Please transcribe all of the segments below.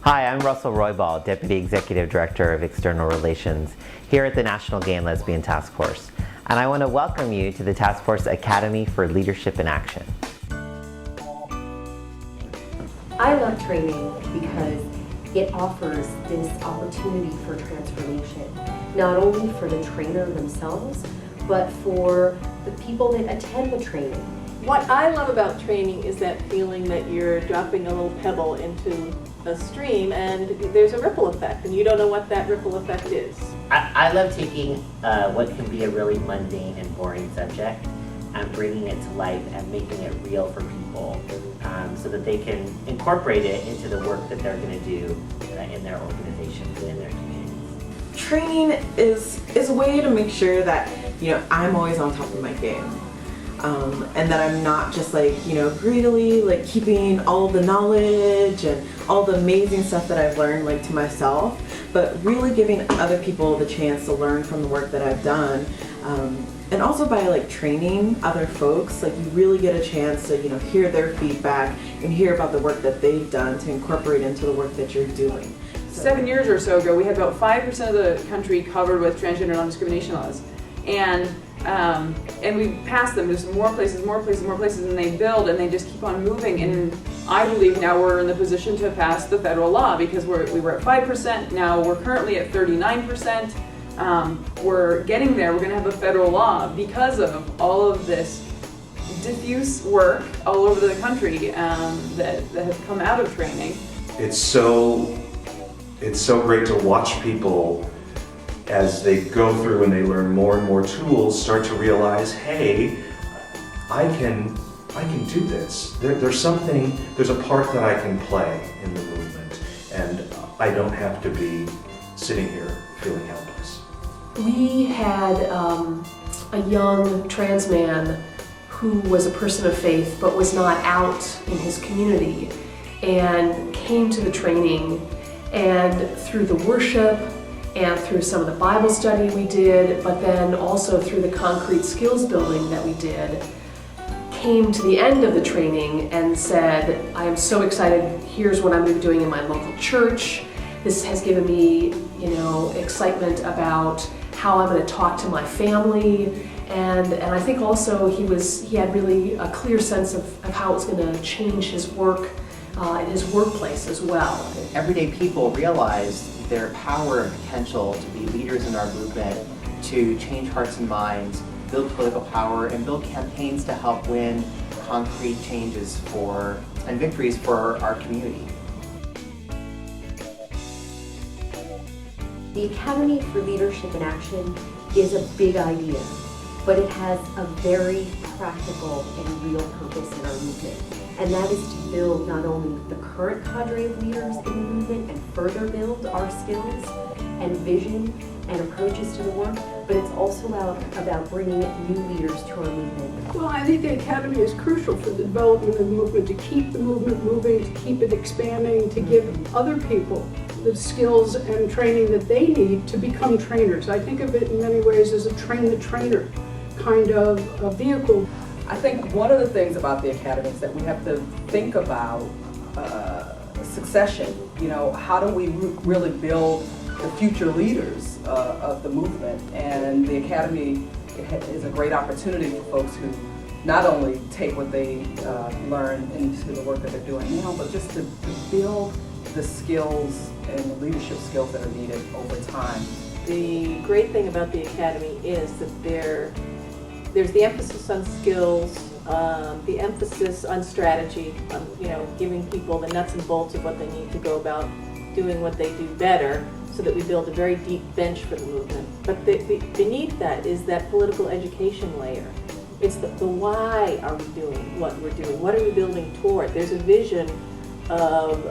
Hi, I'm Russell Roybal, Deputy Executive Director of External Relations here at the National Gay and Lesbian Task Force. And I want to welcome you to the Task Force Academy for Leadership in Action. I love training because it offers this opportunity for transformation, not only for the trainer themselves, but for the people that attend the training. What I love about training is that feeling that you're dropping a little pebble into a stream and there's a ripple effect and you don't know what that ripple effect is. I love taking what can be a really mundane and boring subject and bringing it to life and making it real for people so that they can incorporate it into the work that they're going to do in their organizations and in their communities. Training is a way to make sure that, I'm always on top of my game. And that I'm not just greedily keeping all the knowledge and all the amazing stuff that I've learned to myself, but really giving other people the chance to learn from the work that I've done. And also by training other folks, you really get a chance to hear their feedback and hear about the work that they've done to incorporate into the work that you're doing. 7 years or so ago, we had about 5% of the country covered with transgender non-discrimination laws. And we passed them. There's more places, and they build and they just keep on moving. And I believe now we're in the position to pass the federal law because we were at 5%. Now we're currently at 39%. We're getting there. We're going to have a federal law because of all of this diffuse work all over the country that has come out of training. It's so great to watch people as they go through and they learn more and more tools, start to realize, hey, I can do this. There's a part that I can play in the movement, and I don't have to be sitting here feeling helpless. We had a young trans man who was a person of faith but was not out in his community and came to the training, and through the worship and through some of the Bible study we did, but then also through the concrete skills building that we did, came to the end of the training and said, I am so excited, here's what I'm going to be doing in my local church. This has given me, excitement about how I'm going to talk to my family. And I think also he had really a clear sense of how it was going to change his work in his workplace as well. Everyday people realize their power and potential to be leaders in our movement, to change hearts and minds, build political power, and build campaigns to help win concrete changes and victories for our community. The Academy for Leadership in Action is a big idea, but it has a very practical and real purpose in our movement. And that is to build not only the current cadre of leaders in the movement and further build our skills and vision and approaches to the work, but it's also about bringing new leaders to our movement. Well, I think the Academy is crucial for the development of the movement, to keep the movement moving, to keep it expanding, to give other people the skills and training that they need to become trainers. I think of it in many ways as a train-the-trainer kind of a vehicle. I think one of the things about the Academy is that we have to think about succession. How do we really build the future leaders of the movement? And the Academy is a great opportunity for folks who not only take what they learn into the work that they're doing now, but just to build the skills and the leadership skills that are needed over time. The great thing about the Academy is that there's the emphasis on skills, the emphasis on strategy, giving people the nuts and bolts of what they need to go about doing what they do better, so that we build a very deep bench for the movement. But beneath that is that political education layer. It's the why are we doing what we're doing? What are we building toward? There's a vision of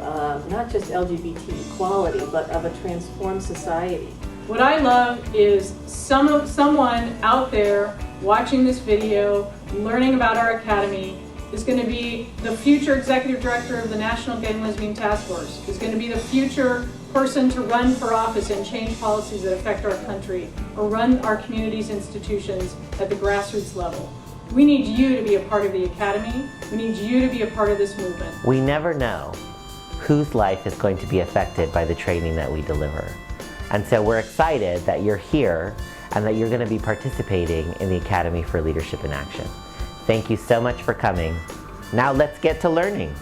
not just LGBT equality, but of a transformed society. What I love is someone out there watching this video, learning about our academy, is going to be the future executive director of the National Gay and Lesbian Task Force, is going to be the future person to run for office and change policies that affect our country, or run our community's institutions at the grassroots level. We need you to be a part of the academy. We need you to be a part of this movement. We never know whose life is going to be affected by the training that we deliver. And so we're excited that you're here and that you're going to be participating in the Academy for Leadership in Action. Thank you so much for coming. Now let's get to learning.